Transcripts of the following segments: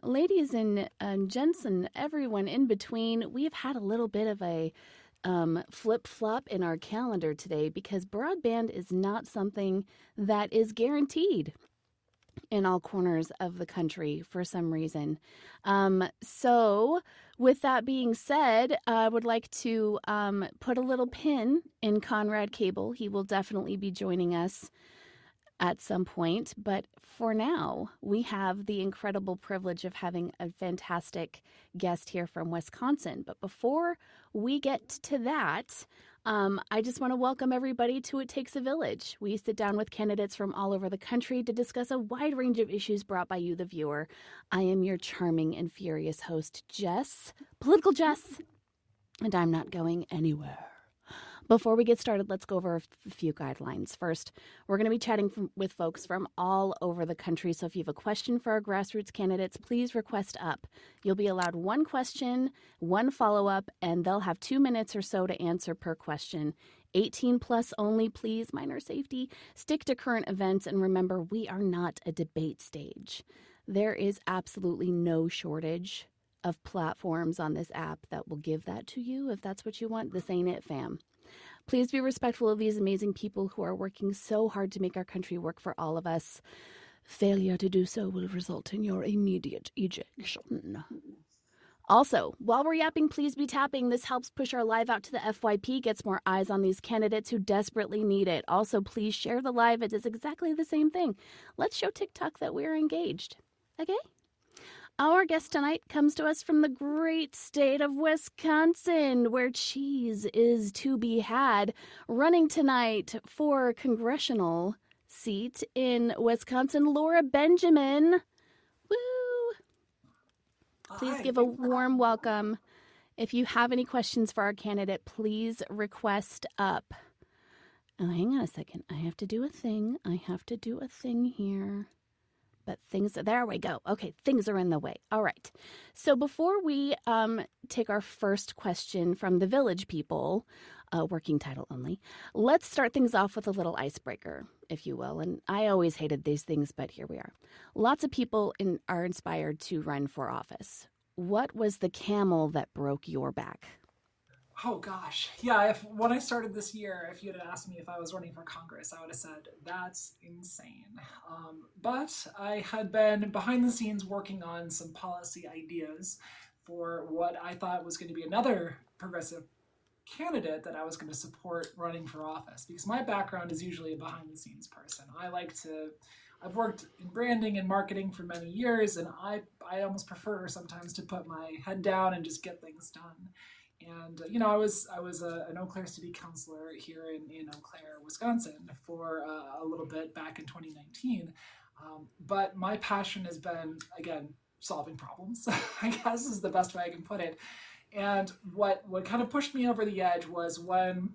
Ladies and gents and everyone in between, we've had a little bit of a flip-flop in our calendar today because broadband is not something that is guaranteed in all corners of the country for some reason. So with that being said, I would like to put a little pin in Conrad Cable. He will definitely be joining us at some point, but for now, we have the incredible privilege of having a fantastic guest here from Wisconsin. But before we get to that, I just want to welcome everybody to It Takes a Village. We sit down with candidates from all over the country to discuss a wide range of issues brought by you, the viewer. I am your charming and furious host, Jess, Political Jess, and I'm not going anywhere. Before we get started, let's go over a few guidelines. First, we're going to be chatting with folks from all over the country, so if you have a question for our grassroots candidates, please request up. You'll be allowed one question, one follow-up, and they'll have 2 minutes or so to answer per question. 18 plus only, please, minor safety. Stick to current events, and remember, we are not a debate stage. There is absolutely no shortage of platforms on this app that will give that to you if that's what you want. This ain't it, fam. Please be respectful of these amazing people who are working so hard to make our country work for all of us. Failure to do so will result in your immediate ejection. Also, while we're yapping, please be tapping. This helps push our live out to the FYP, gets more eyes on these candidates who desperately need it. Also, please share the live. It does exactly the same thing. Let's show TikTok that we're engaged. Okay? Our guest tonight comes to us from the great state of Wisconsin, where cheese is to be had. Running tonight for congressional seat in Wisconsin, Laura Benjamin. Woo! Please give a warm welcome. If you have any questions for our candidate, please request up. Oh, hang on a second. I have to do a thing here. But there we go. Okay, things are in the way. All right. So before we take our first question from the village people, working title only, let's start things off with a little icebreaker, if you will. And I always hated these things, but here we are. Lots of people are inspired to run for office. What was the camel that broke your back? Oh gosh, yeah. When I started this year, if you had asked me if I was running for Congress, I would have said that's insane. But I had been behind the scenes working on some policy ideas for what I thought was going to be another progressive candidate that I was going to support running for office. Because my background is usually a behind the scenes person. I've worked in branding and marketing for many years, and I almost prefer sometimes to put my head down and just get things done. And I was an Eau Claire city councilor here in Eau Claire, Wisconsin, for a little bit back in 2019. But my passion has been, again, solving problems. I guess is the best way I can put it. And what kind of pushed me over the edge was when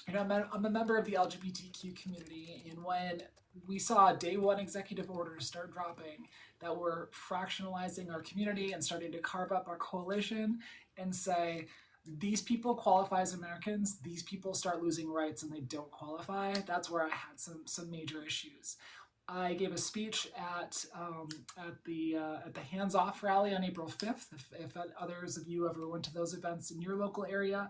I'm a member of the LGBTQ community, and when we saw day one executive orders start dropping that were fractionalizing our community and starting to carve up our coalition and say, these people qualify as Americans, these people start losing rights and they don't qualify. That's where I had some major issues. I gave a speech at the Hands Off rally on April 5th, if others of you ever went to those events in your local area.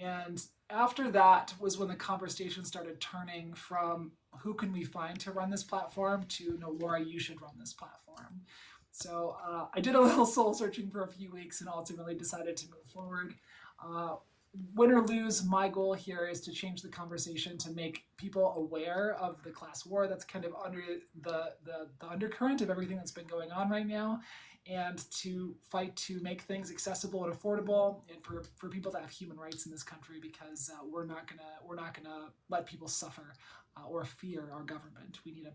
And after that was when the conversation started turning from who can we find to run this platform to, no, Laura, you should run this platform. So I did a little soul searching for a few weeks and ultimately decided to move forward. Win or lose, my goal here is to change the conversation to make people aware of the class war that's kind of under the undercurrent of everything that's been going on right now, and to fight to make things accessible and affordable, and for people to have human rights in this country, because we're not gonna let people suffer or fear our government. We need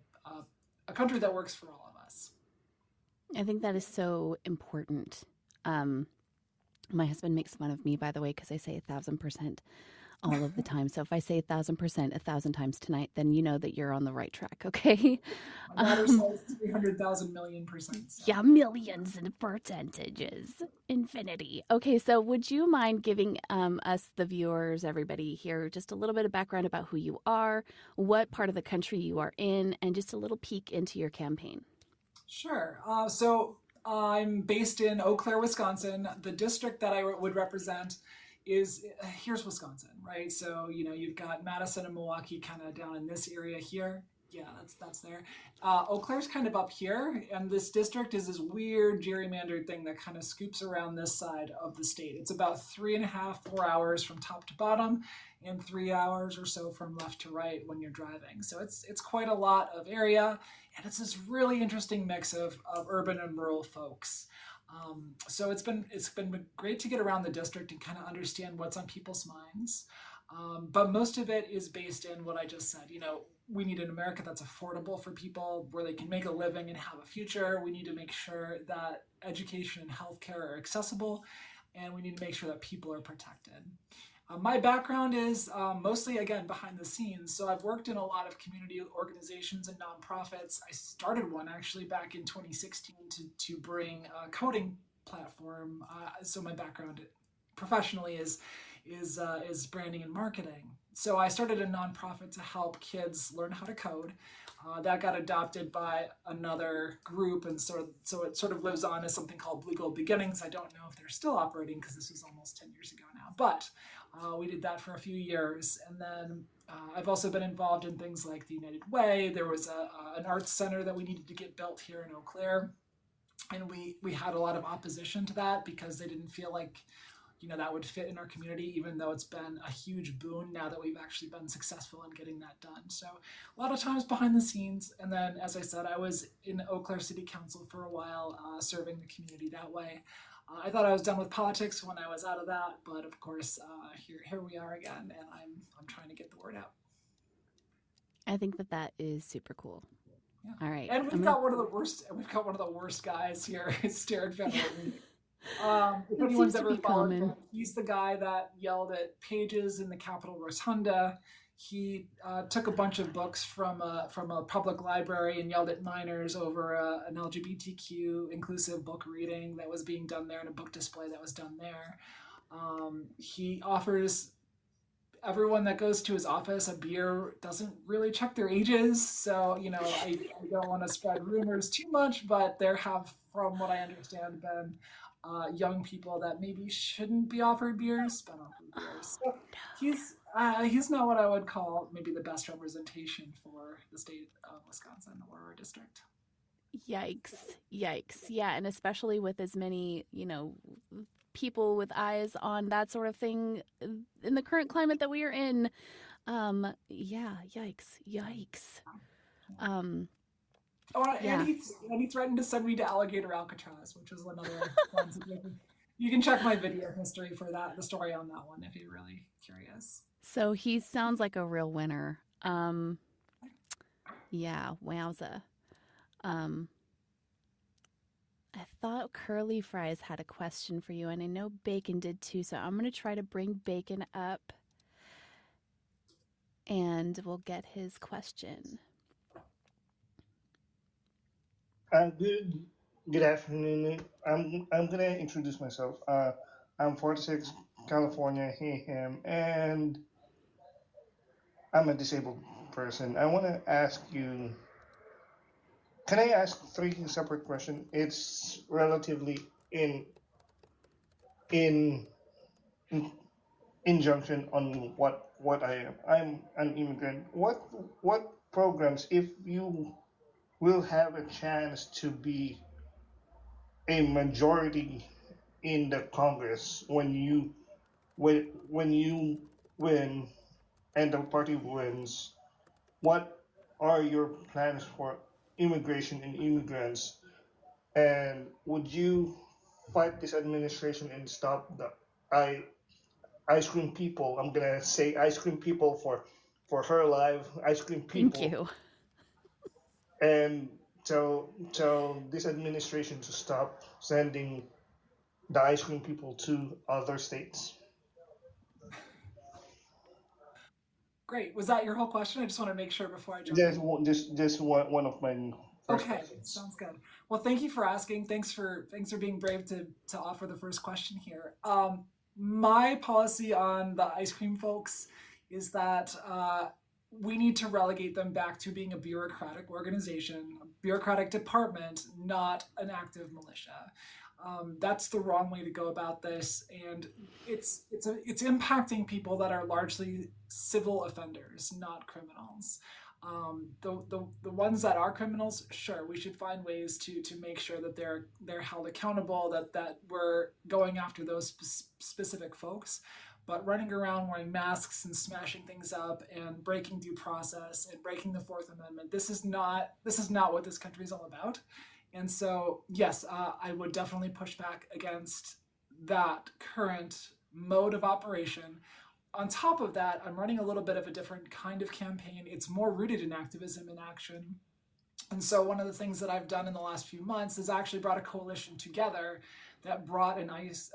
a country that works for all of us. I think that is so important. My husband makes fun of me, by the way, because I say 1,000% all of the time. So if I say 1,000% 1,000 times tonight, then you know that you're on the right track, okay? My daughter says 300,000 million percent. So. Yeah, millions in percentages. Infinity. Okay, so would you mind giving us, the viewers, everybody here, just a little bit of background about who you are, what part of the country you are in, and just a little peek into your campaign? Sure. So I'm based in Eau Claire, Wisconsin. The district that I would represent is here's Wisconsin, right? So you've got Madison and Milwaukee kind of down in this area here. Yeah, that's there. Eau Claire's kind of up here, and this district is this weird gerrymandered thing that kind of scoops around this side of the state. It's about 3.5, 4 hours from top to bottom, and 3 hours or so from left to right when you're driving. So it's quite a lot of area, and it's this really interesting mix of urban and rural folks. So it's been great to get around the district and kind of understand what's on people's minds. But most of it is based in what I just said. We need an America that's affordable for people, where they can make a living and have a future. We need to make sure that education and healthcare are accessible, and we need to make sure that people are protected. My background is mostly, again, behind the scenes. So I've worked in a lot of community organizations and nonprofits. I started one actually back in 2016 to bring a coding platform. So my background professionally is branding and marketing. So I started a nonprofit to help kids learn how to code. That got adopted by another group, and so it sort of lives on as something called Legal Beginnings. I don't know if they're still operating because this was almost 10 years ago now, but we did that for a few years. And then I've also been involved in things like the United Way. There was an arts center that we needed to get built here in Eau Claire, and we had a lot of opposition to that because they didn't feel like that would fit in our community, even though it's been a huge boon now that we've actually been successful in getting that done. So a lot of times behind the scenes. And then, as I said, I was in Eau Claire City Council for a while, serving the community that way. I thought I was done with politics when I was out of that, but of course, here we are again, and I'm trying to get the word out. I think that is super cool. Yeah. All right. And we've got one of the worst guys here, Jared Federer. If anyone's ever followed him, he's the guy that yelled at pages in the Capitol Rotunda. He took a bunch of books from a public library and yelled at minors over an LGBTQ inclusive book reading that was being done there and a book display that was done there. He offers everyone that goes to his office a beer, doesn't really check their ages. So, I don't want to spread rumors too much, but there have, from what I understand, been young people that maybe shouldn't be offered beers, but offered beers. So he's not what I would call maybe the best representation for the state of Wisconsin or our district. Yikes. Yeah, and especially with as many, people with eyes on that sort of thing in the current climate that we are in. Yeah, yikes. And he threatened to send me to Alligator Alcatraz, which was another one. You can check my video history for the story on that one if you're really curious. So he sounds like a real winner. Yeah, wowza. I thought Curly Fries had a question for you, and I know Bacon did too, so I'm going to try to bring Bacon up, and we'll get his question. Good afternoon. I'm gonna introduce myself. I'm 46, California, and I'm a disabled person. I want to ask you. Can I ask 3 separate questions? It's relatively in injunction on what I am. I'm an immigrant. What programs, if you will have a chance to be a majority in the Congress when you win and the party wins, what are your plans for immigration and immigrants? And would you fight this administration and stop the ice cream people? I'm gonna say ice cream people for her life, ice cream people. Thank you. And tell this administration to stop sending the ice cream people to other states. Great. Was that your whole question? I just want to make sure before I jump in. Just one of my first Okay, questions. Sounds good. Well, thank you for asking. Thanks for being brave to offer the first question here. My policy on the ice cream folks is that we need to relegate them back to being a bureaucratic organization, bureaucratic department, not an active militia. That's the wrong way to go about this, and it's impacting people that are largely civil offenders, not criminals. The ones that are criminals, sure, we should find ways to make sure that they're held accountable, that we're going after those specific folks. But running around wearing masks and smashing things up and breaking due process and breaking the Fourth Amendment, this is not what this country is all about. And so, yes, I would definitely push back against that current mode of operation. On top of that, I'm running a little bit of a different kind of campaign. It's more rooted in activism and action. And so one of the things that I've done in the last few months is actually brought a coalition together that brought an ice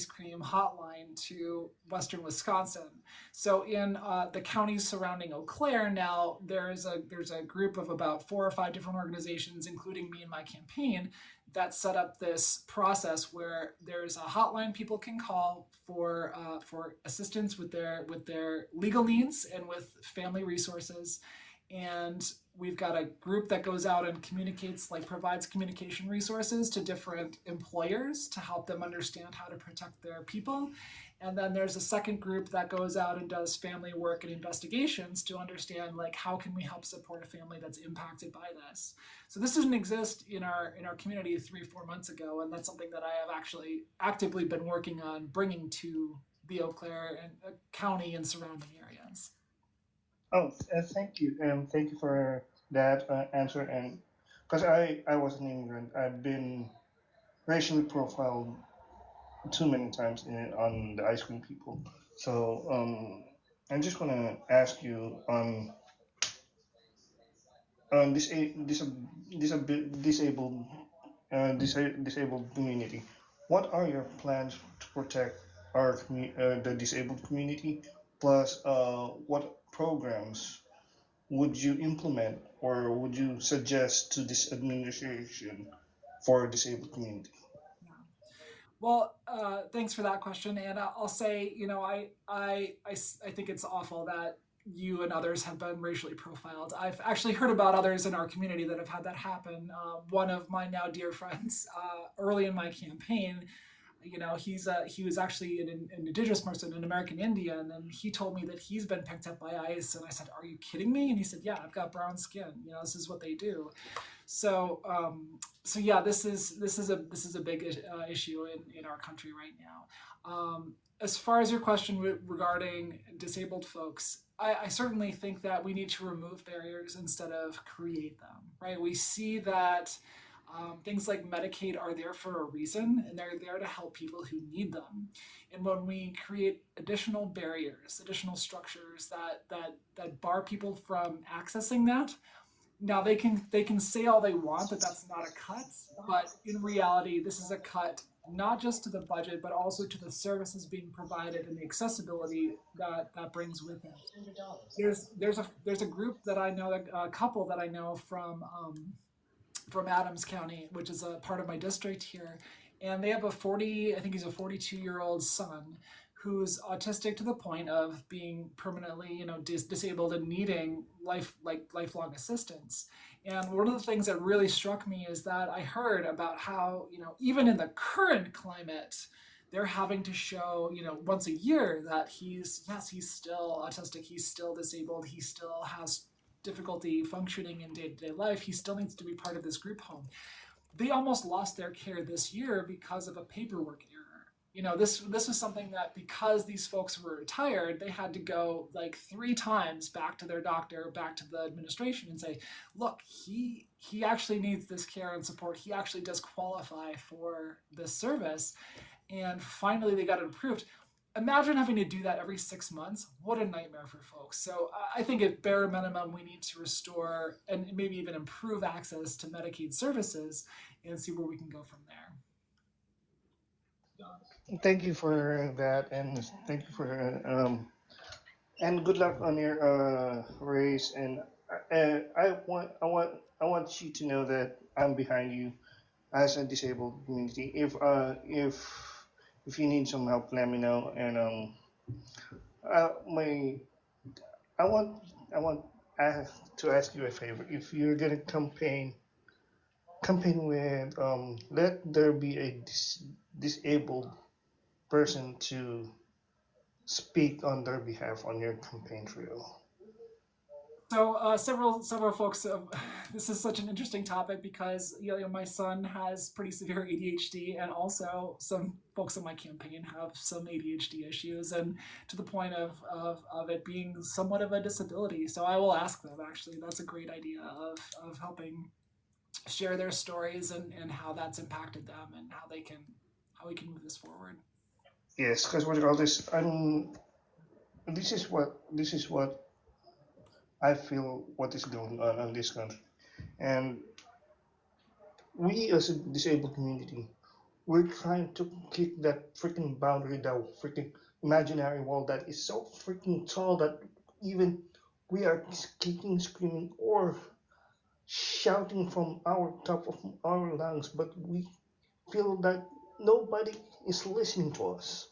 cream hotline to Western Wisconsin. So in the counties surrounding Eau Claire now, there's a group of about 4 or 5 different organizations, including me and my campaign, that set up this process where there's a hotline people can call for assistance with their legal needs and with family resources. And we've got a group that goes out and communicates, like provides communication resources to different employers to help them understand how to protect their people. And then there's a second group that goes out and does family work and investigations to understand, like, how can we help support a family that's impacted by this. So this didn't exist in our community 3-4 months ago, and that's something that I have actually actively been working on bringing to the Eau Claire and county and surrounding areas. Oh, thank you, and thank you for that answer. And because I was an immigrant, I've been racially profiled too many times on the ice cream people. So I just want to ask you on disabled disabled community. What are your plans to protect the disabled community? Plus, what programs would you implement or would you suggest to this administration for disabled community? Well, thanks for that question, and I'll say, I think it's awful that you and others have been racially profiled. I've actually heard about others in our community that have had that happen. One of my now dear friends, early in my campaign, he was actually an indigenous person, an American Indian, and he told me that he's been picked up by ICE. And I said, "Are you kidding me?" And he said, "Yeah, I've got brown skin. This is what they do." So, yeah, this is a big issue in our country right now. As far as your question regarding disabled folks, I certainly think that we need to remove barriers instead of create them. Right? We see that. Things like Medicaid are there for a reason, and they're there to help people who need them. And when we create additional barriers, additional structures that bar people from accessing that, now they can say all they want that that's not a cut, but in reality, this is a cut not just to the budget, but also to the services being provided and the accessibility that brings with it. There's a group that I know, a couple that I know from Adams County, which is a part of my district here. And they have I think he's a 42-year-old son who's autistic to the point of being permanently, disabled and needing lifelong assistance. And one of the things that really struck me is that I heard about how, even in the current climate, they're having to show, once a year that he's still autistic, he's still disabled, he still has difficulty functioning in day-to-day life, he still needs to be part of this group home. They almost lost their care this year because of a paperwork error. This was something that, because these folks were retired, they had to go like 3 times back to their doctor, back to the administration, and say, look, he actually needs this care and support. He actually does qualify for this service. And finally they got it approved. Imagine having to do that every 6 months. What a nightmare for folks. So I think at bare minimum, we need to restore and maybe even improve access to Medicaid services and see where we can go from there. Thank you for that, and thank you for and good luck on your race. And I want you to know that I'm behind you as a disabled community. If you need some help, let me know. And my I want to ask you a favor. If you're gonna campaign campaign with let there be a disabled person to speak on their behalf on your campaign trail? So several folks. This is such an interesting topic because my son has pretty severe ADHD, and also some folks on my campaign have some ADHD issues, and to the point of it being somewhat of a disability. So I will ask them. Actually, that's a great idea of helping share their stories and how that's impacted them and how we can move this forward. Yes, because what you call this? This is what I feel what is going on in this country, and we as a disabled community, we're trying to kick that freaking boundary, that freaking imaginary wall that is so freaking tall that even we are kicking, screaming, or shouting from our top of our lungs, but we feel that nobody is listening to us.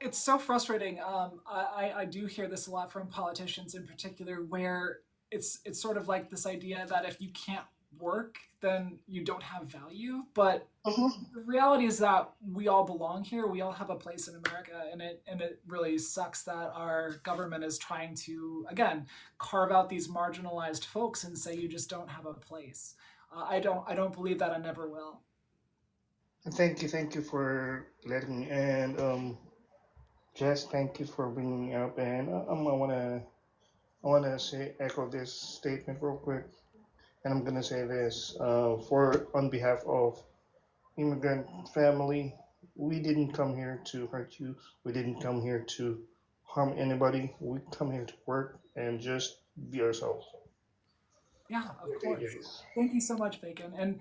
It's so frustrating. I do hear this a lot from politicians in particular, where it's sort of like this idea that if you can't work, then you don't have value. But Mhm. the reality is that we all belong here. We all have a place in America, and it really sucks that our government is trying to again carve out these marginalized folks and say you just don't have a place. I don't believe that I never will. And thank you for letting me. And Jess, thank you for bringing me up. And I wanna say echo this statement real quick. And I'm gonna say this for on behalf of immigrant family. We didn't come here to hurt you. We didn't come here to harm anybody. We come here to work and just be ourselves. Yeah, of Okay, course. guys. Thank you so much, Bacon. And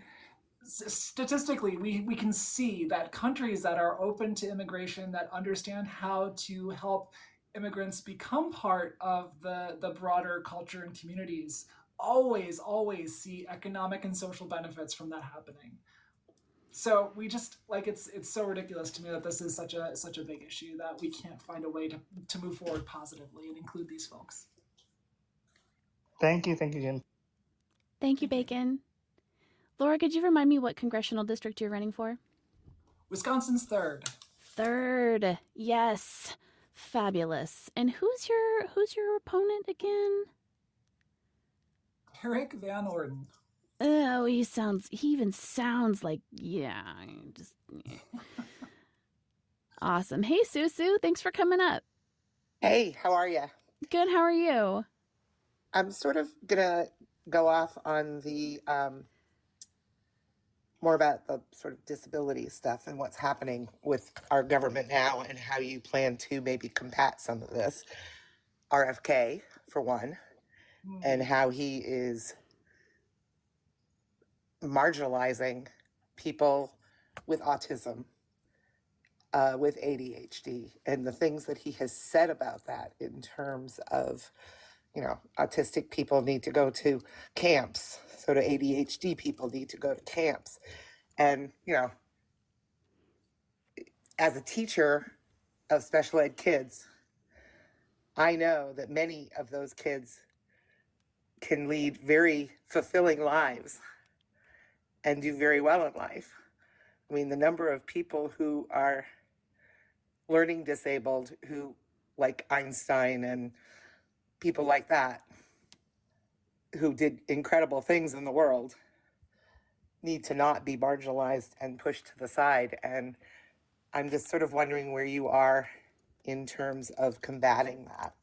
statistically, we can see that countries that are open to immigration, that understand how to help immigrants become part of the broader culture and communities, always see economic and social benefits from that happening. So we just like it's so ridiculous to me that this is such a big issue that we can't find a way to move forward positively and include these folks. Thank you, Jen. Thank you, Thank you. Bacon. Laura, could you remind me what congressional district you're running for? Wisconsin's third. Third. Yes. Fabulous. And who's your opponent again? Eric Van Orden. Oh, he even sounds like, yeah, just awesome. Hey, Susu, thanks for coming up. Hey, how are you? Good, how are you? I'm sort of gonna go off on the more about the sort of disability stuff and what's happening with our government now and how you plan to maybe combat some of this. RFK, for one, and how he is marginalizing people with autism, with ADHD, and the things that he has said about that in terms of, autistic people need to go to camps, so do ADHD people need to go to camps. And, as a teacher of special ed kids, I know that many of those kids can lead very fulfilling lives and do very well in life. I mean, the number of people who are learning disabled, who, like Einstein and people like that, who did incredible things in the world, need to not be marginalized and pushed to the side. And I'm just sort of wondering where you are in terms of combating that,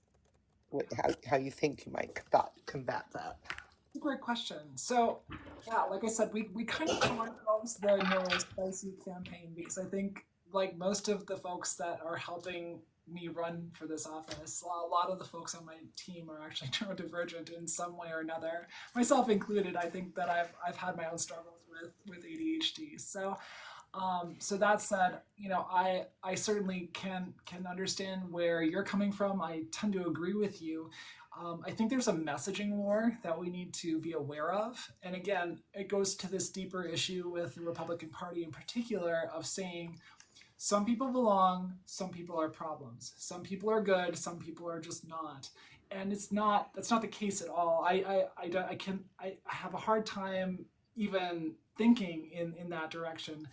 how you think you might combat that. That's a great question. So, yeah, like I said, we kind of call ourselves the No Spicy campaign because I think, like most of the folks that are helping me run for this office, a lot of the folks on my team are actually neurodivergent in some way or another, myself included. I think that I've had my own struggles with ADHD. So that said, I certainly can understand where you're coming from. I tend to agree with you. I think there's a messaging war that we need to be aware of. And again, it goes to this deeper issue with the Republican Party in particular of saying some people belong, some people are problems. Some people are good, some people are just not. And that's not the case at all. I have a hard time even thinking in that direction.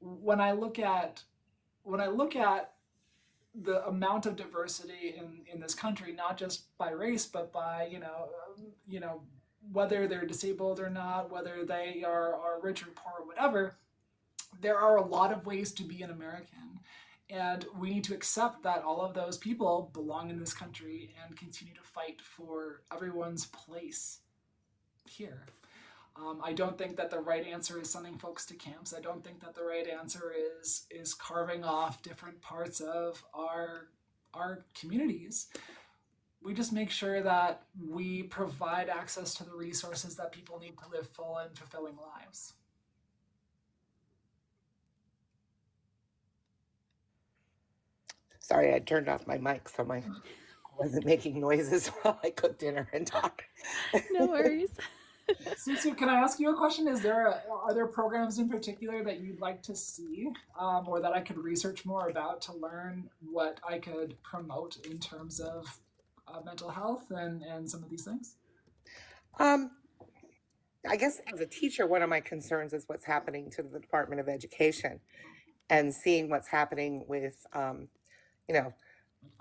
When I look at the amount of diversity in this country, not just by race, but by whether they're disabled or not, whether they are rich or poor or whatever, there are a lot of ways to be an American. And we need to accept that all of those people belong in this country and continue to fight for everyone's place here. I don't think that the right answer is sending folks to camps. I don't think that the right answer is carving off different parts of our communities. We just make sure that we provide access to the resources that people need to live full and fulfilling lives. Sorry, I turned off my mic so I wasn't making noises while I cooked dinner and talked. No worries. Susu, can I ask you a question? Are there programs in particular that you'd like to see, or that I could research more about to learn what I could promote in terms of mental health and some of these things? Um, I guess as a teacher, one of my concerns is what's happening to the Department of Education and seeing what's happening with,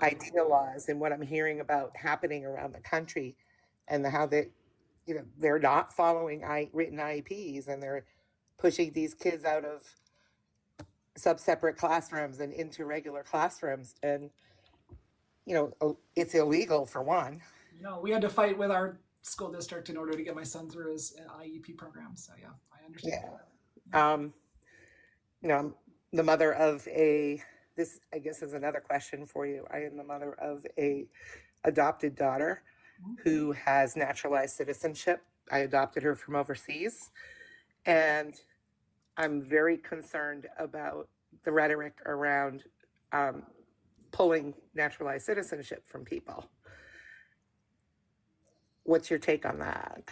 IDEA laws and what I'm hearing about happening around the country and how they're not following written IEPs and they're pushing these kids out of sub-separate classrooms and into regular classrooms. And, it's illegal for one. We had to fight with our school district in order to get my son through his IEP program. So yeah, I understand. Yeah. I'm the mother of this I guess is another question for you. I am the mother of a adopted daughter who has naturalized citizenship. I adopted her from overseas. And I'm very concerned about the rhetoric around pulling naturalized citizenship from people. What's your take on that?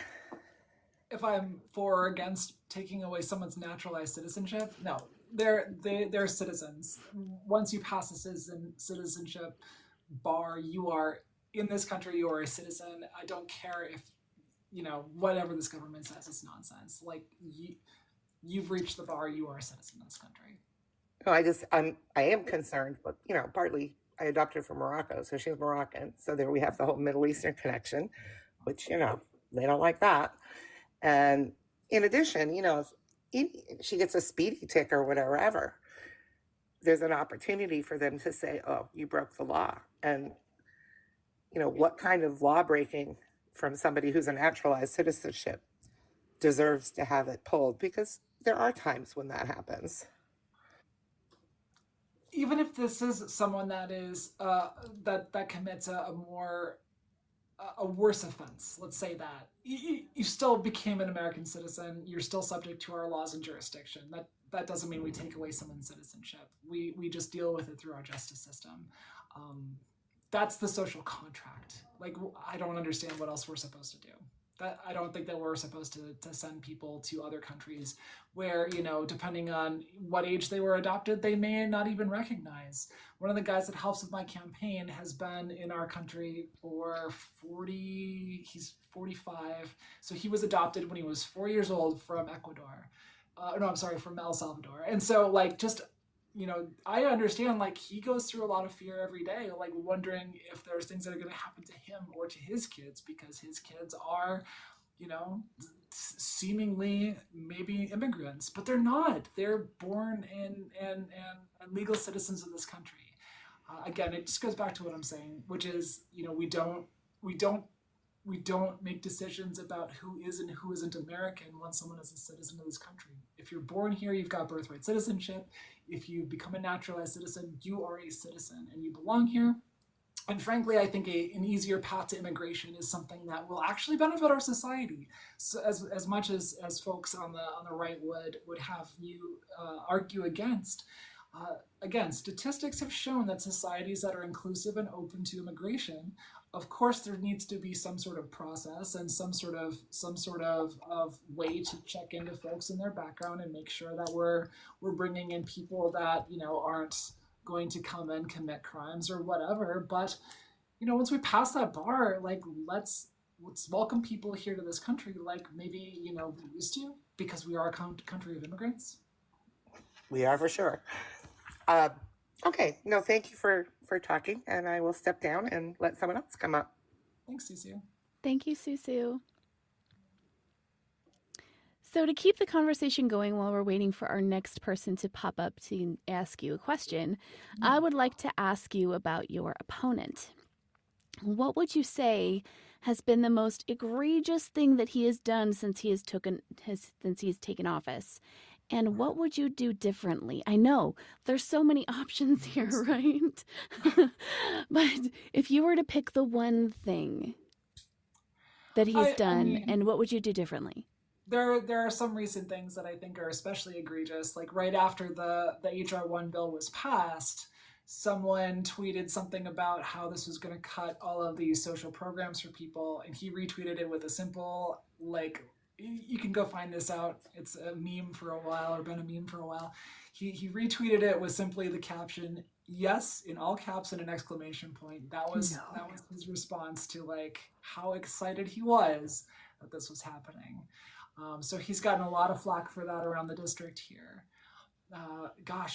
If I'm for or against taking away someone's naturalized citizenship, no, they're citizens. Once you pass a citizenship bar, you are in this country. You are a citizen. I don't care if whatever this government says is nonsense. Like you've reached the bar. You are a citizen in this country. No, I am concerned, but partly I adopted her from Morocco, so she's Moroccan. So there we have the whole Middle Eastern connection, which they don't like that. And in addition, if she gets a speedy tick or whatever, there's an opportunity for them to say, "Oh, you broke the law," and what kind of law breaking from somebody who's a naturalized citizenship deserves to have it pulled, because there are times when that happens. Even if this is someone that is that commits a worse offense, let's say that you still became an American citizen, you're still subject to our laws and jurisdiction. That doesn't mean we take away someone's citizenship. We just deal with it through our justice system. That's the social contract. Like, I don't understand what else we're supposed to do. I don't think that we're supposed to send people to other countries where, depending on what age they were adopted, they may not even recognize. One of the guys that helps with my campaign has been in our country for he's 45. So he was adopted when he was 4 years old from Ecuador. No, I'm sorry, from El Salvador. And so I understand, he goes through a lot of fear every day, wondering if there's things that are going to happen to him or to his kids, because his kids are, seemingly maybe immigrants, but they're not. They're born and legal citizens of this country. Again, it just goes back to what I'm saying, which is, we don't make decisions about who is and who isn't American once someone is a citizen of this country. If you're born here, you've got birthright citizenship. If you become a naturalized citizen, you are a citizen and you belong here. And frankly, I think an easier path to immigration is something that will actually benefit our society. So as much as folks on the right would have you argue against. Again, statistics have shown that societies that are inclusive and open to immigration, of course, there needs to be some sort of process and some sort of way to check into folks in their background and make sure that we're bringing in people that aren't going to come and commit crimes or whatever. But once we pass that bar, let's welcome people here to this country like maybe we used to, because we are a country of immigrants. We are for sure. Okay, no, thank you for talking, and I will step down and let someone else come up. Thanks, Susu. Thank you, Susu. So to keep the conversation going while we're waiting for our next person to pop up to ask you a question, I would like to ask you about your opponent. What would you say has been the most egregious thing that he has done since he has taken office? And what would you do differently? I know there's so many options here, right? But if you were to pick the one thing that he's done, and what would you do differently? There are some recent things that I think are especially egregious. Like right after the HR 1 bill was passed, someone tweeted something about how this was going to cut all of these social programs for people, and he retweeted it with a simple, like, you can go find this out. It's a meme for a while, or been a meme for a while. He retweeted it with simply the caption, "Yes," in all caps and an exclamation point. That was his response to like how excited he was that this was happening. So he's gotten a lot of flack for that around the district here.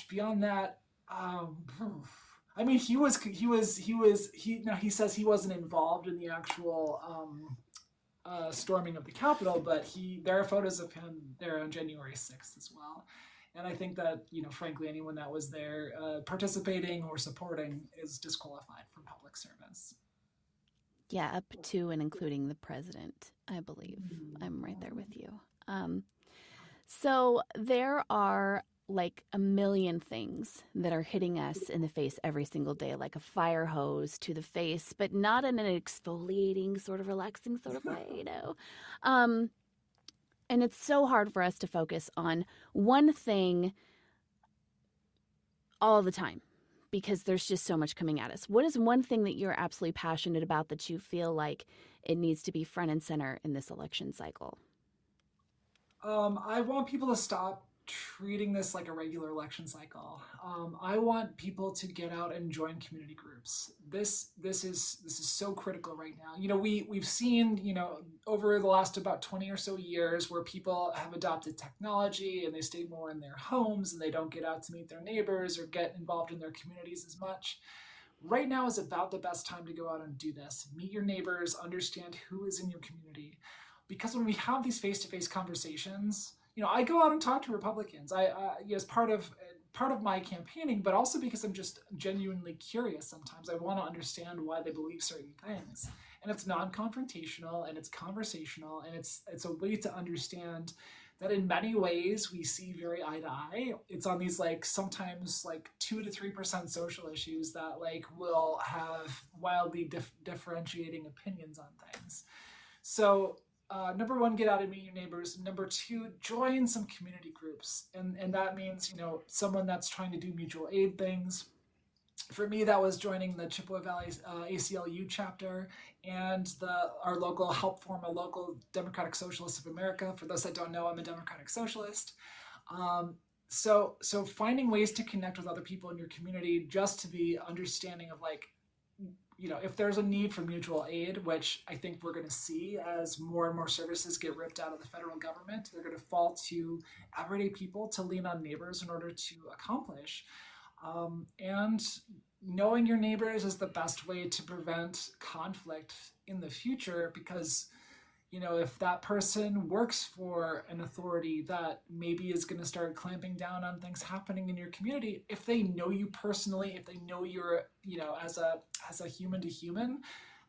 Beyond that, I mean, he says he wasn't involved in the actual storming of the Capitol, but there are photos of him there on January 6th as well. And I think that, frankly, anyone that was there participating or supporting is disqualified from public service. Yeah, up to and including the president, I believe. I'm right there with you. So there are like a million things that are hitting us in the face every single day, like a fire hose to the face, but not in an exfoliating, sort of relaxing sort of way, And it's so hard for us to focus on one thing all the time, because there's just so much coming at us. What is one thing that you're absolutely passionate about that you feel like it needs to be front and center in this election cycle? I want people to stop treating this like a regular election cycle. I want people to get out and join community groups. This is so critical right now. We've seen, over the last about 20 or so years where people have adopted technology and they stay more in their homes and they don't get out to meet their neighbors or get involved in their communities as much. Right now is about the best time to go out and do this. Meet your neighbors, understand who is in your community. Because when we have these face-to-face conversations, I go out and talk to Republicans. As part of my campaigning, but also because I'm just genuinely curious. Sometimes I want to understand why they believe certain things, and it's non-confrontational and it's conversational, and it's a way to understand that in many ways we see very eye to eye. It's on these sometimes 2 to 3% social issues that will have wildly differentiating opinions on things. So. Number one, get out and meet your neighbors. Number two, join some community groups. And that means, someone that's trying to do mutual aid things. For me, that was joining the Chippewa Valley ACLU chapter and our local help form, a local Democratic Socialists of America. For those that don't know, I'm a Democratic Socialist. So finding ways to connect with other people in your community just to be understanding of if there's a need for mutual aid, which I think we're going to see as more and more services get ripped out of the federal government, they're going to fall to everyday people to lean on neighbors in order to accomplish. And knowing your neighbors is the best way to prevent conflict in the future, because if that person works for an authority that maybe is going to start clamping down on things happening in your community, if they know you personally, if they know you're, as a human to human,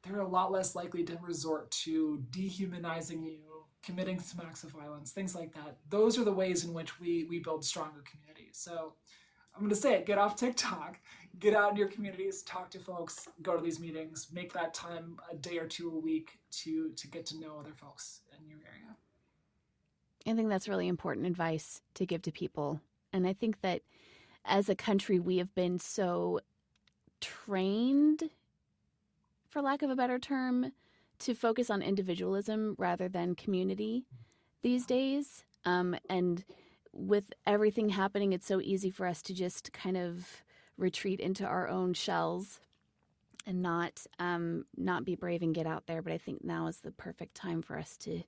they're a lot less likely to resort to dehumanizing you, committing some acts of violence, things like that. Those are the ways in which we build stronger communities. So I'm going to say it, get off TikTok, get out in your communities, talk to folks, go to these meetings, make that time a day or two a week to get to know other folks in your area. I think that's really important advice to give to people. And I think that as a country, we have been so trained, for lack of a better term, to focus on individualism rather than community these days. And with everything happening, it's so easy for us to just kind of retreat into our own shells and not be brave and get out there. But I think now is the perfect time for us to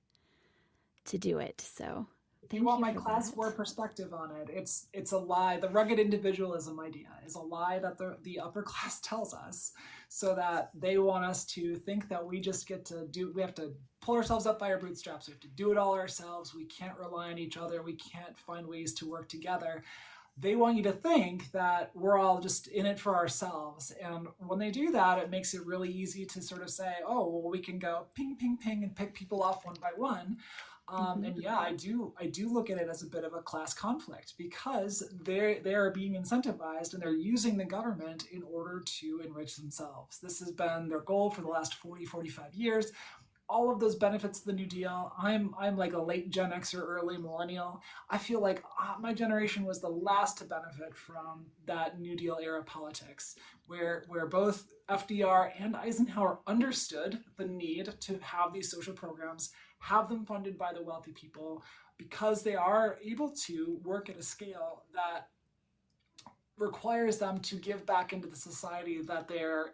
do it. So You want my class war perspective on it. It's a lie. The rugged individualism idea is a lie that the upper class tells us, so that they want us to think that we just get to we have to pull ourselves up by our bootstraps. We have to do it all ourselves. We can't rely on each other. We can't find ways to work together. They want you to think that we're all just in it for ourselves. And when they do that, it makes it really easy to sort of say, oh, well, we can go ping, ping, ping and pick people off one by one. And yeah, I do look at it as a bit of a class conflict, because they are being incentivized and they're using the government in order to enrich themselves. This has been their goal for the last 45 years. All of those benefits of the New Deal. I'm like a late Gen Xer, early millennial. I feel like my generation was the last to benefit from that New Deal era politics, where both FDR and Eisenhower understood the need to have these social programs, have them funded by the wealthy people, because they are able to work at a scale that requires them to give back into the society that they're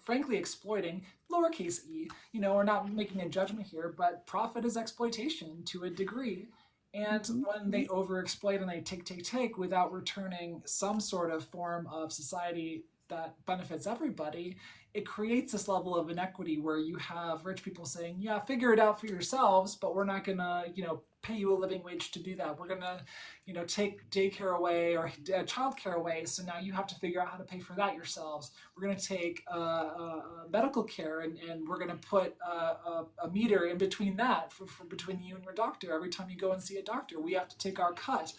frankly exploiting, lowercase e. We're not making a judgment here, but profit is exploitation to a degree. And when they overexploit and they take without returning some sort of form of society that benefits everybody, it creates this level of inequity where you have rich people saying, yeah, figure it out for yourselves, but we're not gonna, pay you a living wage to do that. We're gonna, take daycare away or childcare away. So now you have to figure out how to pay for that yourselves. We're gonna take medical care and we're gonna put a meter in between that for between you and your doctor. Every time you go and see a doctor, we have to take our cut.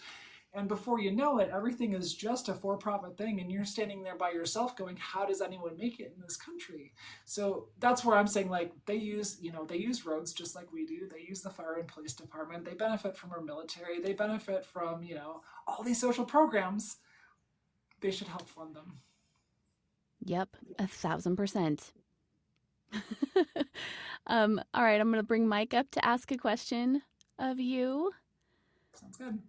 And before you know it, everything is just a for-profit thing, and you're standing there by yourself going, how does anyone make it in this country? So that's where I'm saying, like, they use roads just like we do. They use the fire and police department. They benefit from our military. They benefit from, all these social programs. They should help fund them. Yep, 1,000%. All right, I'm going to bring Mike up to ask a question of you. Sounds good.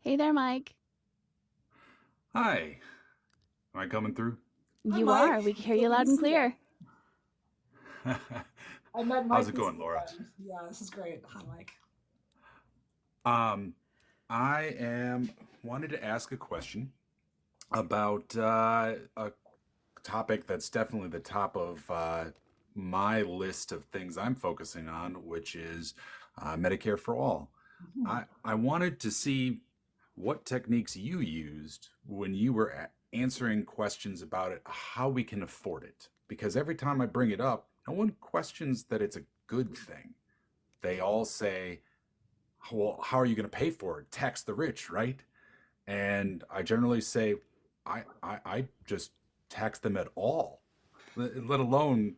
Hey there, Mike. Hi. Am I coming through? You are. We can hear you loud and clear. I met Mike. How's it going, Laura? Yeah, this is great. Hi, Mike. I wanted to ask a question about a topic that's definitely the top of my list of things I'm focusing on, which is Medicare for All. I wanted to see what techniques you used when you were answering questions about it, how we can afford it. Because every time I bring it up, no one questions that it's a good thing. They all say, well, how are you going to pay for it? Tax the rich, right? And I generally say, I just tax them at all, let alone,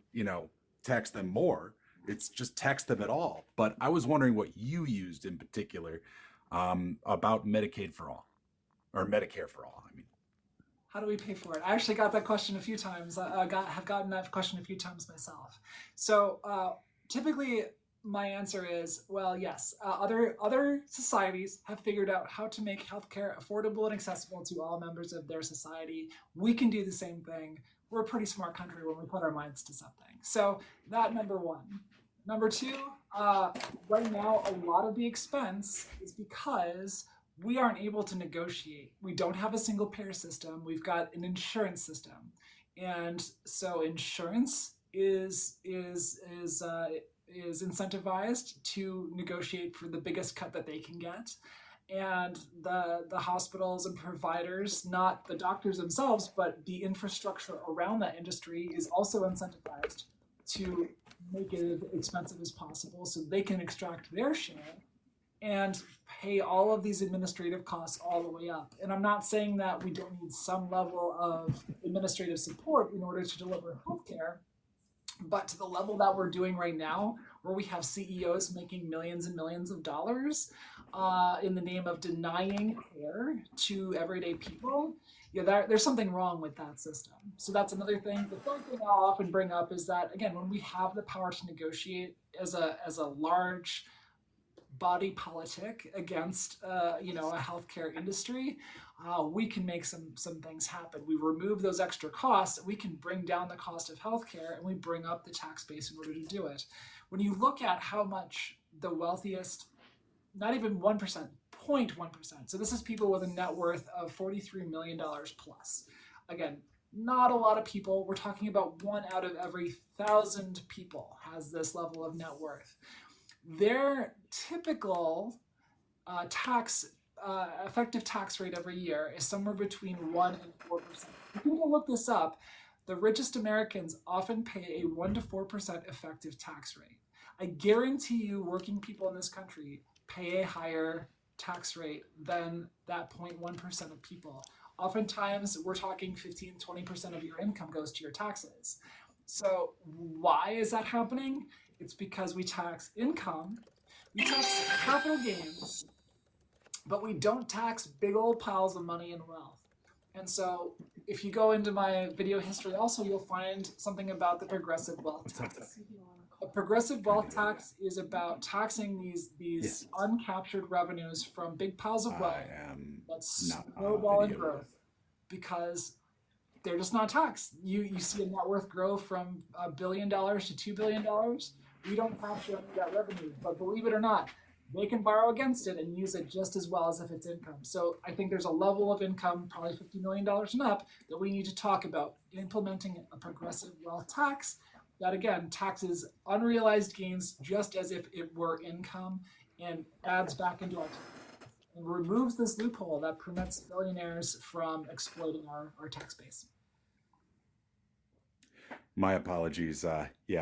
tax them more. It's just tax them at all. But I was wondering what you used in particular about Medicaid for All, or Medicare for All, I mean. How do we pay for it? I actually got that question a few times. Have gotten that question a few times myself. So typically my answer is, well, yes, other societies have figured out how to make healthcare affordable and accessible to all members of their society. We can do the same thing. We're a pretty smart country when we put our minds to something. So that, number one. Number two, right now, a lot of the expense is because we aren't able to negotiate. We don't have a single payer system. We've got an insurance system. And so insurance is incentivized to negotiate for the biggest cut that they can get. And the hospitals and providers, not the doctors themselves, but the infrastructure around that industry is also incentivized to make it as expensive as possible so they can extract their share and pay all of these administrative costs all the way up. And I'm not saying that we don't need some level of administrative support in order to deliver healthcare, but to the level that we're doing right now, where we have CEOs making millions and millions of dollars in the name of denying care to everyday people, there's something wrong with that system. So that's another thing. The third thing I'll often bring up is that, again, when we have the power to negotiate as a large body politic against, a healthcare industry, we can make some things happen. We remove those extra costs, we can bring down the cost of healthcare, and we bring up the tax base in order to do it. When you look at how much the wealthiest, not even 1%, 0.1%. So this is people with a net worth of $43 million plus. Again, not a lot of people. We're talking about 1 out of every 1,000 people has this level of net worth. Their typical effective tax rate every year is somewhere between 1 and 4%. If you look this up, the richest Americans often pay a 1 to 4% effective tax rate. I guarantee you working people in this country pay a higher tax rate than that 0.1% of people. Oftentimes, we're talking 15, 20% of your income goes to your taxes. So why is that happening? It's because we tax income, we tax capital gains, but we don't tax big old piles of money and wealth. And so if you go into my video history also, you'll find something about the progressive wealth tax. A progressive wealth tax is about taxing these Yes. uncaptured revenues from big piles of wealth I am that not on snowball in video. growth because they're just not taxed. You see a net worth grow from $1 billion to $2 billion. We don't capture any of that revenue, but believe it or not, they can borrow against it and use it just as well as if it's income. So I think there's a level of income, probably $50 million and up, that we need to talk about implementing a progressive wealth tax that, again, taxes unrealized gains just as if it were income and adds back into our tax and removes this loophole that prevents billionaires from exploiting our tax base. My apologies.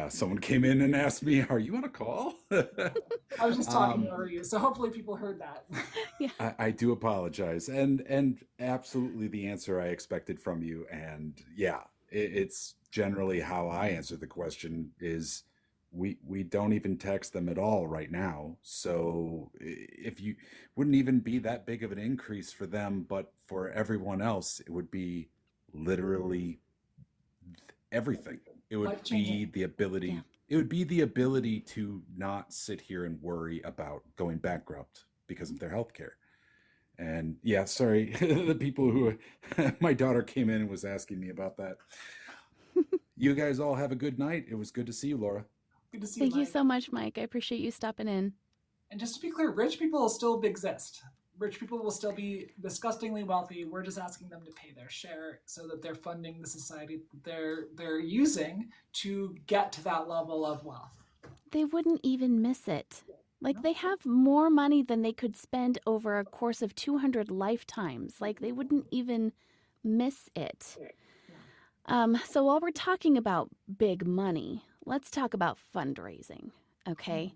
Someone came in and asked me, "Are you on a call?" I was just talking over you, so hopefully people heard that. I do apologize, and absolutely the answer I expected from you, and it's generally how I answer the question is we don't even tax them at all right now. So if you wouldn't even be that big of an increase for them, but for everyone else, it would be literally everything. It would be Life-changing. the ability. Yeah. It would be the ability to not sit here and worry about going bankrupt because of their health care. And sorry, the people who my daughter came in and was asking me about that. You guys all have a good night. It was good to see you, Laura. Good to see Thank you Mike. so much, Mike. I appreciate you stopping in. And just to be clear, rich people will still exist. Rich people will still be disgustingly wealthy. We're just asking them to pay their share so that they're funding the society that they're using to get to that level of wealth. They wouldn't even miss it. Like, they have more money than they could spend over a course of 200 lifetimes. Like, they wouldn't even miss it. So while we're talking about big money, let's talk about fundraising, okay?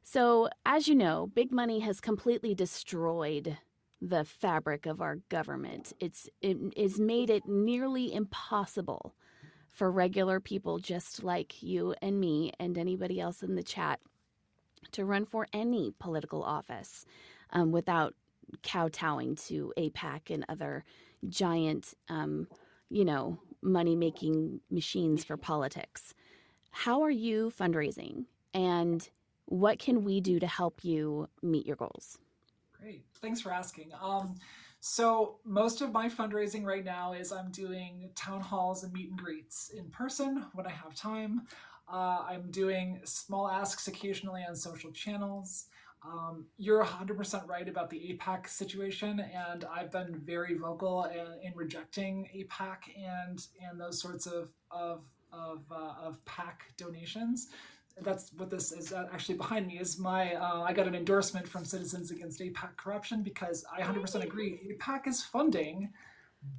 So, as you know, big money has completely destroyed the fabric of our government. It has made it nearly impossible for regular people just like you and me and anybody else in the chat to run for any political office without kowtowing to AIPAC and other giant, money-making machines for politics. How are you fundraising? And what can we do to help you meet your goals? Great. Thanks for asking. So most of my fundraising right now is I'm doing town halls and meet and greets in person when I have time. I'm doing small asks occasionally on social channels. You're 100% right about the AIPAC situation, and I've been very vocal in rejecting AIPAC and those sorts of PAC donations. That's what this is actually behind me is I got an endorsement from Citizens Against AIPAC Corruption because I 100% agree. AIPAC is funding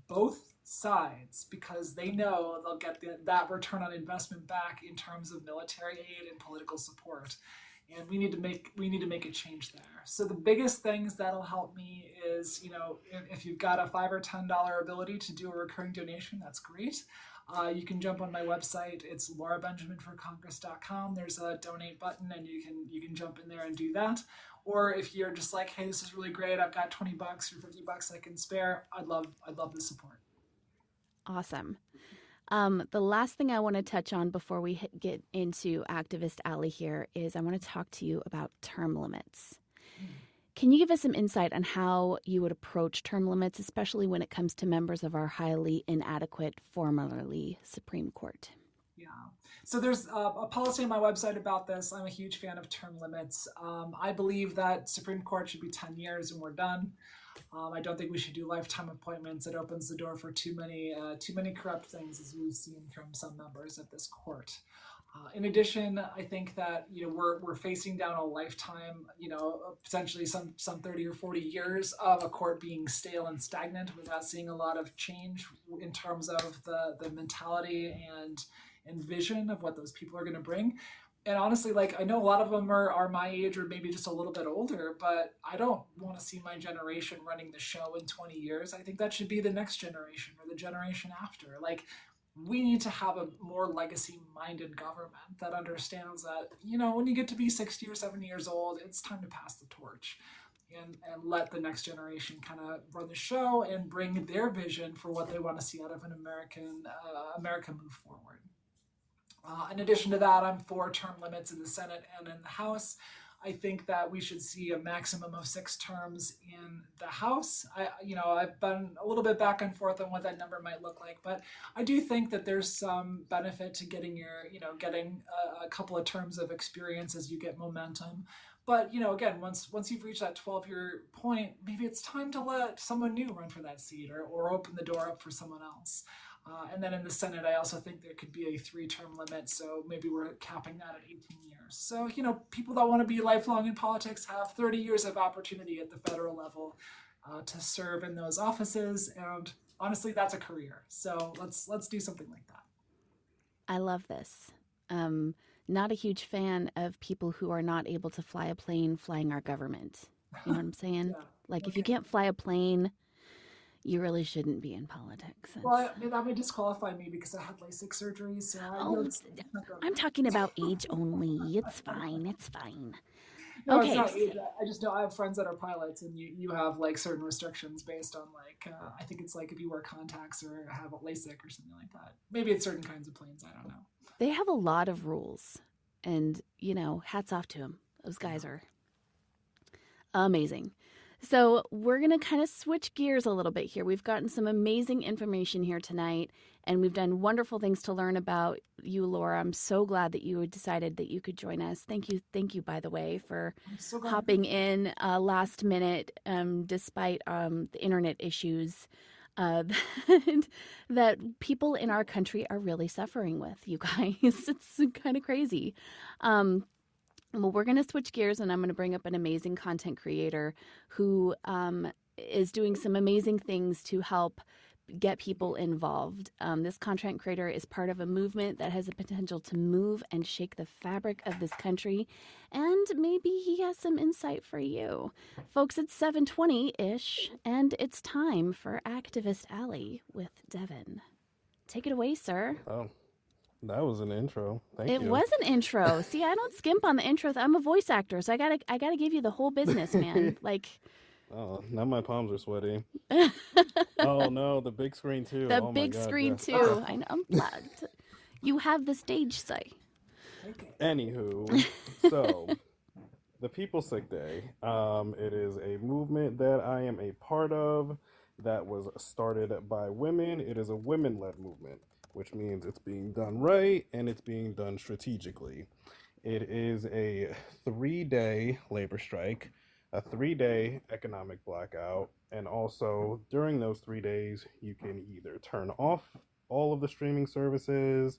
both sides because they know they'll get that return on investment back in terms of military aid and political support. And we need to make a change there. So the biggest things that'll help me is, if you've got a $5 or $10 ability to do a recurring donation, that's great. You can jump on my website. It's laurabenjaminforcongress.com. There's a donate button, and you can jump in there and do that. Or if you're just like, hey, this is really great, I've got $20 or $50 I can spare, I'd love the support. Awesome. The last thing I want to touch on before we get into Activist Alley here is I want to talk to you about term limits. Can you give us some insight on how you would approach term limits, especially when it comes to members of our highly inadequate, formerly Supreme Court? Yeah. So there's a policy on my website about this. I'm a huge fan of term limits. I believe that Supreme Court should be 10 years and we're done. I don't think we should do lifetime appointments. It opens the door for too many corrupt things, as we've seen from some members of this court. In addition, I think that we're facing down a lifetime, potentially some 30 or 40 years of a court being stale and stagnant without seeing a lot of change in terms of the mentality and vision of what those people are going to bring. And honestly, I know a lot of them are my age or maybe just a little bit older, but I don't want to see my generation running the show in 20 years. I think that should be the next generation or the generation after. We need to have a more legacy-minded government that understands that, when you get to be 60 or 70 years old, it's time to pass the torch and let the next generation kind of run the show and bring their vision for what they want to see out of an America move forward. In addition to that, I'm for term limits in the Senate and in the House. I think that we should see a maximum of 6 terms in the House. I've been a little bit back and forth on what that number might look like, but I do think that there's some benefit to getting a couple of terms of experience as you get momentum. But, again, once you've reached that 12-year point, maybe it's time to let someone new run for that seat or open the door up for someone else. And then in the Senate, I also think there could be a 3-term limit. So maybe we're capping that at 18 years. So, people that want to be lifelong in politics have 30 years of opportunity at the federal level to serve in those offices. And honestly, that's a career. So let's do something like that. I love this. Not a huge fan of people who are not able to fly a plane flying our government. You know what I'm saying? Yeah. If you can't fly a plane, you really shouldn't be in politics. Well, that may disqualify me because I had LASIK surgery. So I'm talking about age only. It's fine. It's fine. No, okay. It's not age. I just know I have friends that are pilots, and you have certain restrictions based on I think it's if you wear contacts or have a LASIK or something like that. Maybe it's certain kinds of planes. I don't know. They have a lot of rules, and hats off to them. Those guys are amazing. So we're going to kind of switch gears a little bit here. We've gotten some amazing information here tonight, and we've done wonderful things to learn about you, Laura. I'm so glad that you decided that you could join us. Thank you, by the way, for hopping in last minute, despite the internet issues that people in our country are really suffering with, you guys. It's kind of crazy. Well, we're going to switch gears, and I'm going to bring up an amazing content creator who is doing some amazing things to help get people involved. This content creator is part of a movement that has the potential to move and shake the fabric of this country, and maybe he has some insight for you. Folks, it's 7:20-ish, and it's time for Activist Alley with Devin. Take it away, sir. Oh. That was an intro. Thank you. It was an intro. See, I don't skimp on the intros. I'm a voice actor, so I gotta give you the whole business, man. Oh, now my palms are sweaty. Oh no, the big screen too. The oh big my God, screen yes. too. I know. I'm glad. You have the stage say. Anywho, so the People's Sick Day. It is a movement that I am a part of that was started by women. It is a women-led movement, which means it's being done right and it's being done strategically. It is a 3-day labor strike, a 3-day economic blackout, and also during those 3 days, you can either turn off all of the streaming services,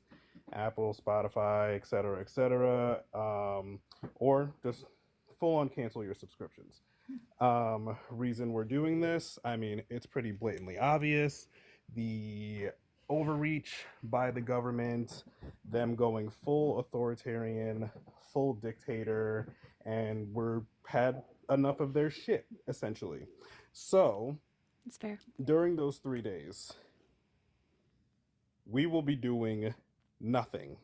Apple, Spotify, etc., or just full on cancel your subscriptions. Reason we're doing this, it's pretty blatantly obvious. The overreach by the government, them going full authoritarian, full dictator, and we're had enough of their shit, essentially. So, it's fair. During those 3 days, we will be doing nothing.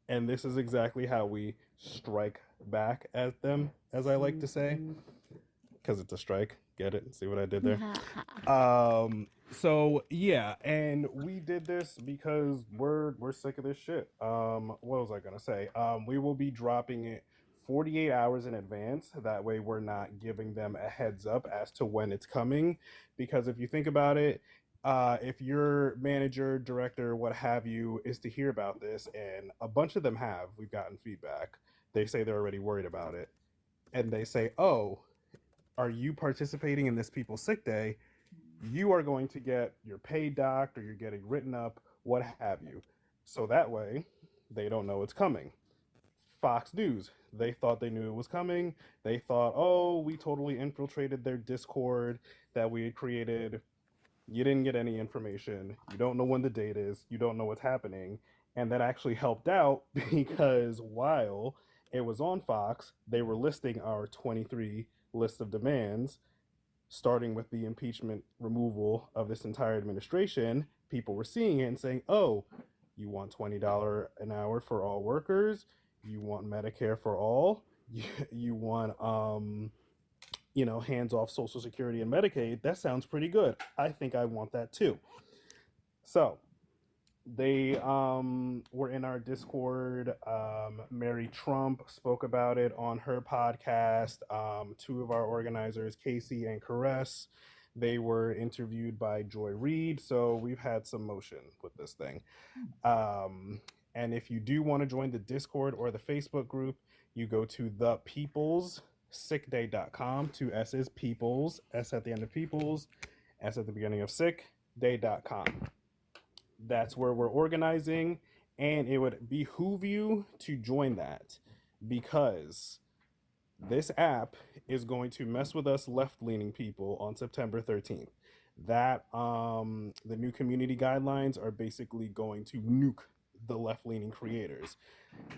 And this is exactly how we strike back at them, as I like to say, because it's a strike. Get it? See what I did there? So yeah, and we did this because we're sick of this shit. What was I gonna say? We will be dropping it 48 hours in advance. That way, we're not giving them a heads up as to when it's coming. Because if you think about it, if your manager, director, what have you, is to hear about this, and a bunch of them have, we've gotten feedback, they say they're already worried about it. And they say, oh, are you participating in this people's sick day? You are going to get your pay docked, or you're getting written up, what have you. So that way, they don't know it's coming. Fox News, they thought they knew it was coming. They thought, oh, we totally infiltrated their Discord that we had created. You didn't get any information. You don't know when the date is. You don't know what's happening. And that actually helped out because while it was on Fox, they were listing our 23 list of demands, starting with the impeachment removal of this entire administration. People were seeing it and saying, oh, you want $20 an hour for all workers? You want Medicare for all? You want, hands off Social Security and Medicaid? That sounds pretty good. I think I want that too. So they were in our Discord. Mary Trump spoke about it on her podcast. Two of our organizers, Casey and Caress, they were interviewed by Joy Reid. So we've had some motion with this thing. And if you do want to join the Discord or the Facebook group, you go to thepeoplessickday.com. 2 S's, peoples, S at the end of peoples, S at the beginning of sickday.com. That's where we're organizing, and it would behoove you to join that because this app is going to mess with us left-leaning people on September 13th. That the new community guidelines are basically going to nuke the left-leaning creators,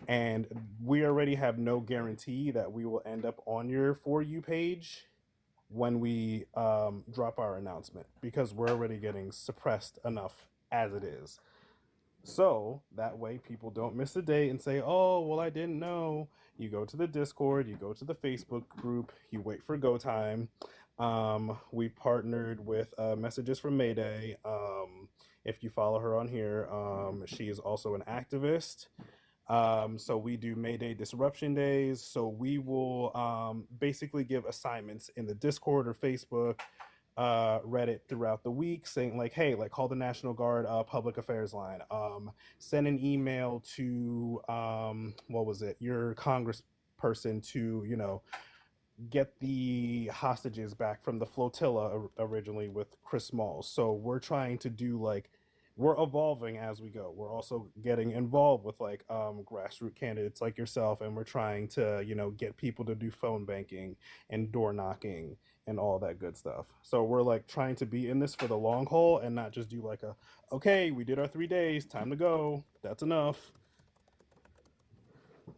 and we already have no guarantee that we will end up on your For You page when we drop our announcement, because we're already getting suppressed enough as it is. So that way people don't miss a day and say, oh, well, I didn't know. You go to the Discord, you go to the Facebook group, you wait for go time. We've partnered with Messages from Mayday. If you follow her on here, she is also an activist. So we do Mayday disruption days. So we will basically give assignments in the Discord or Facebook, Reddit throughout the week, saying like, hey, like call the National Guard public affairs line, send an email to your congressperson to get the hostages back from the flotilla originally with Chris Smalls. So we're trying to do we're evolving as we go. We're also getting involved with grassroots candidates like yourself, and we're trying to get people to do phone banking and door knocking and all that good stuff. So we're trying to be in this for the long haul and not just do okay, we did our 3 days, time to go, that's enough.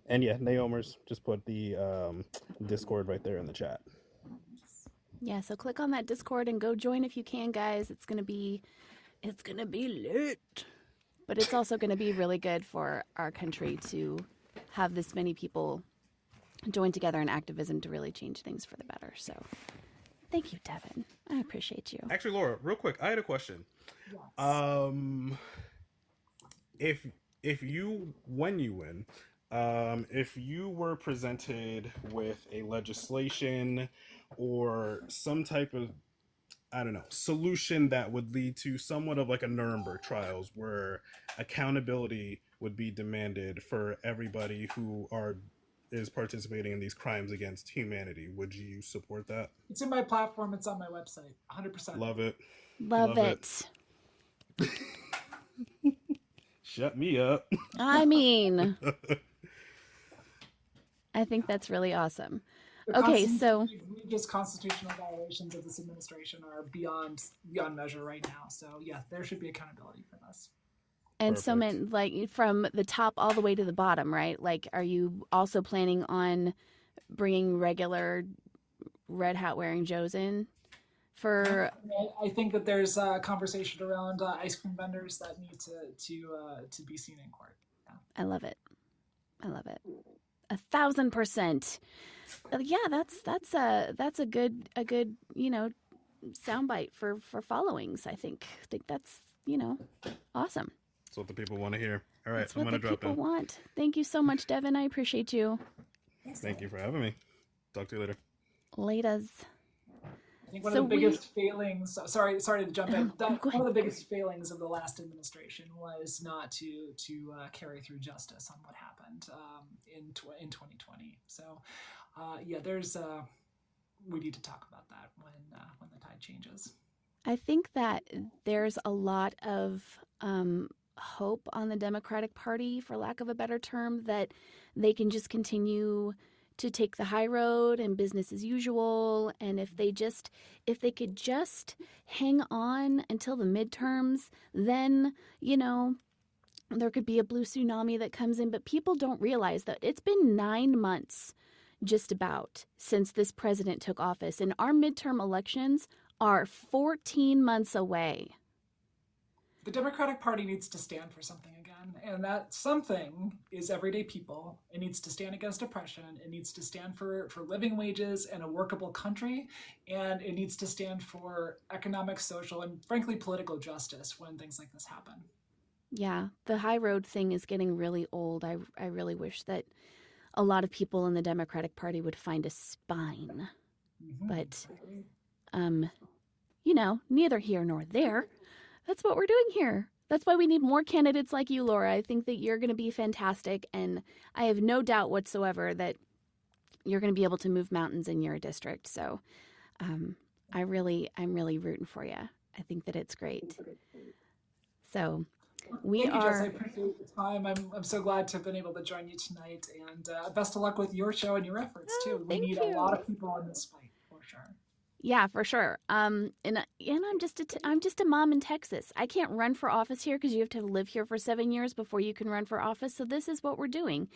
And yeah, Naomers just put the Discord right there in the chat. Yeah, so click on that Discord and go join if you can, guys. It's gonna be lit, but it's also gonna be really good for our country to have this many people join together in activism to really change things for the better. So thank you, Devin. I appreciate you. Actually, Laura, real quick, I had a question. Yes. If you, when you win, if you were presented with a legislation or some type of, solution that would lead to somewhat of a Nuremberg trials where accountability would be demanded for everybody who is participating in these crimes against humanity, would you support that? It's in my platform. It's on my website. 100%. Love it. Love it. Shut me up. I mean, I think that's really awesome. Okay, so just constitutional violations of this administration are beyond measure right now. So yeah, there should be accountability for this. And so, man, from the top all the way to the bottom, right? Are you also planning on bringing regular red hat wearing Joes in for? I think that there's a conversation around ice cream vendors that need to be seen in court. Yeah. I love it. 1,000%. Yeah, that's a good soundbite for followings. I think that's awesome. That's what the people want to hear. All right, That's I'm what going to the drop in. people want. Thank you so much, Devin. I appreciate you. Thank you for having me. Talk to you later. Laters. I think one So of the biggest failings. Sorry to jump in. Go One ahead. of the biggest failings of the last administration was not to carry through justice on what happened in 2020. So, yeah, there's we need to talk about that when the tide changes. I think that there's a lot of hope on the Democratic Party, for lack of a better term, that they can just continue to take the high road and business as usual. And if they could just hang on until the midterms, then, there could be a blue tsunami that comes in. But people don't realize that it's been 9 months just about since this president took office, and our midterm elections are 14 months away. The Democratic Party needs to stand for something again, and that something is everyday people. It needs to stand against oppression. It needs to stand for living wages and a workable country, and it needs to stand for economic, social, and frankly, political justice when things like this happen. Yeah, the high road thing is getting really old. I really wish that a lot of people in the Democratic Party would find a spine. Mm-hmm. But, neither here nor there. That's what we're doing here. That's why we need more candidates like you, Laura. I think that you're going to be fantastic, and I have no doubt whatsoever that you're going to be able to move mountains in your district. So I'm really rooting for you. I think that it's great. So Thank you, Jess. I appreciate the time. I'm so glad to have been able to join you tonight, and best of luck with your show and your efforts too. We need a lot of people in this fight for sure. Yeah, for sure. And I'm just a mom in Texas. I can't run for office here because you have to live here for 7 years before you can run for office. So this is what we're doing.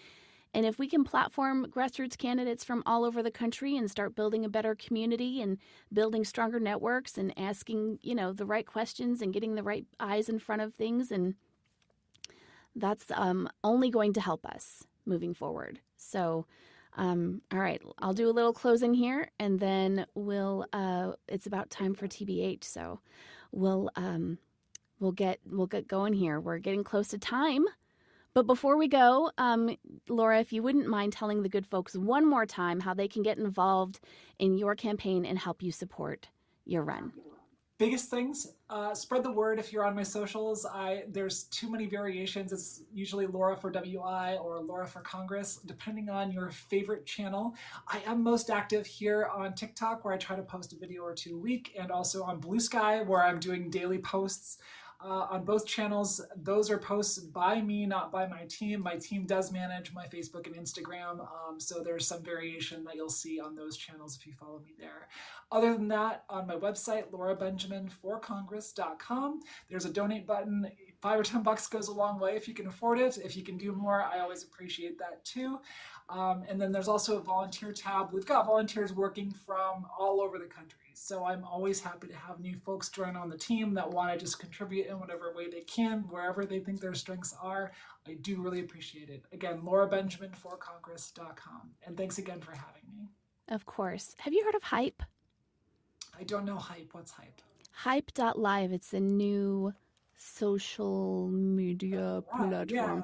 And if we can platform grassroots candidates from all over the country and start building a better community and building stronger networks and asking, the right questions and getting the right eyes in front of things, and that's only going to help us moving forward. So, all right, I'll do a little closing here, and then it's about time for TBH. So we'll get going here. We're getting close to time. But before we go, Laura, if you wouldn't mind telling the good folks one more time how they can get involved in your campaign and help you support your run. Biggest things, spread the word if you're on my socials. There's too many variations. It's usually Laura for WI or Laura for Congress, depending on your favorite channel. I am most active here on TikTok, where I try to post a video or two a week, and also on Blue Sky, where I'm doing daily posts. On both channels, those are posts by me, not by my team. My team does manage my Facebook and Instagram, so there's some variation that you'll see on those channels if you follow me there. Other than that, on my website, laurabenjaminforcongress.com, there's a donate button. $5 or $10 goes a long way if you can afford it. If you can do more, I always appreciate that too. And then there's also a volunteer tab. We've got volunteers working from all over the country. So I'm always happy to have new folks join on the team that want to just contribute in whatever way they can, wherever they think their strengths are. I do really appreciate it. Again, laurabenjaminforcongress.com. And thanks again for having me. Of course. Have you heard of Hype? I don't know Hype. What's Hype? Hype.live. It's a new social media platform. Yeah,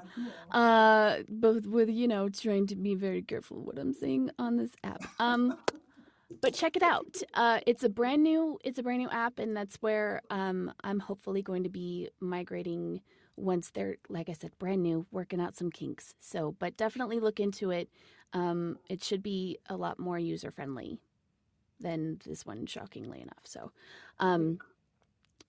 cool. Both with, trying to be very careful what I'm saying on this app. But check it out. It's a brand new app, and that's where I'm hopefully going to be migrating once they're, like I said, brand new, working out some kinks. So, but definitely look into it. It should be a lot more user friendly than this one, shockingly enough. So,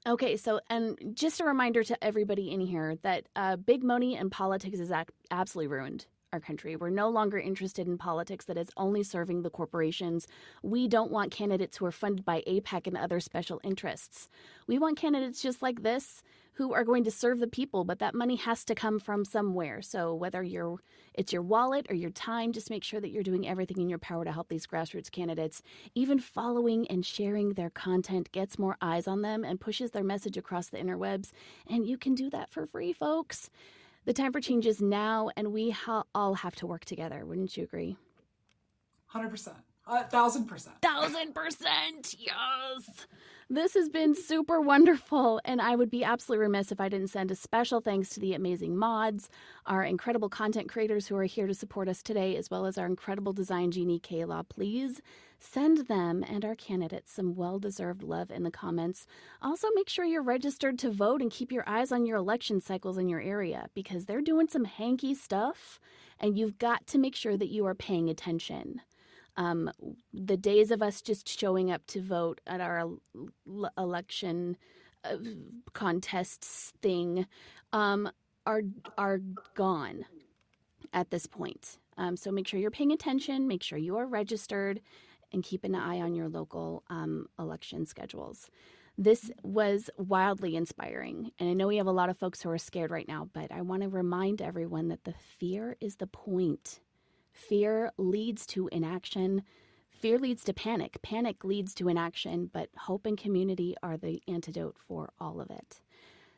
okay, so, and just a reminder to everybody in here that big money and politics is absolutely ruined our country. We're no longer interested in politics that is only serving the corporations. We don't want candidates who are funded by AIPAC and other special interests. We want candidates just like this who are going to serve the people, but that money has to come from somewhere. So whether it's your wallet or your time, just make sure that you're doing everything in your power to help these grassroots candidates. Even following and sharing their content gets more eyes on them and pushes their message across the interwebs. And you can do that for free, folks. The time for change is now, and we all have to work together. Wouldn't you agree? 100%. 1,000%. 1,000%. Yes. This has been super wonderful, and I would be absolutely remiss if I didn't send a special thanks to the amazing mods, our incredible content creators who are here to support us today, as well as our incredible design genie, Kayla. Please send them and our candidates some well-deserved love in the comments. Also, make sure you're registered to vote and keep your eyes on your election cycles in your area, because they're doing some hanky stuff, and you've got to make sure that you are paying attention. The days of us just showing up to vote at our election contests thing are gone at this point. So make sure you're paying attention, make sure you are registered, and keep an eye on your local election schedules. This was wildly inspiring, and I know we have a lot of folks who are scared right now, but I want to remind everyone that the fear is the point. Fear leads to inaction. Fear leads to panic. Panic leads to inaction, but hope and community are the antidote for all of it.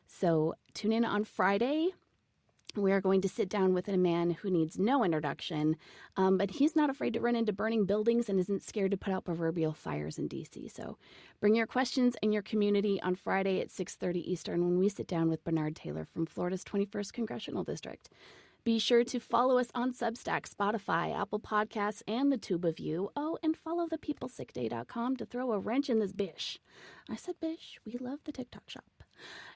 So tune in on Friday. We are going to sit down with a man who needs no introduction, but he's not afraid to run into burning buildings and isn't scared to put out proverbial fires in D.C. So bring your questions and your community on Friday at 6:30 Eastern when we sit down with Bernard Taylor from Florida's 21st Congressional District. Be sure to follow us on Substack, Spotify, Apple Podcasts, and the Tube of You. Oh, and follow thepeoplesickday.com to throw a wrench in this bish. I said bish. We love the TikTok shop.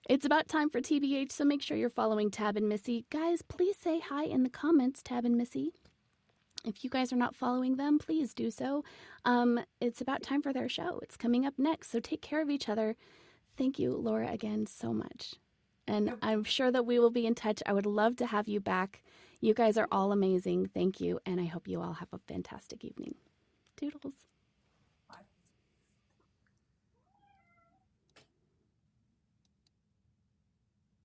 It's about time for TBH, so make sure you're following Tab and Missy. Guys, please say hi in the comments, Tab and Missy. If you guys are not following them, please do so. It's about time for their show. It's coming up next, so take care of each other. Thank you, Laura, again, so much. And I'm sure that we will be in touch. I would love to have you back. You guys are all amazing. Thank you. And I hope you all have a fantastic evening. Toodles.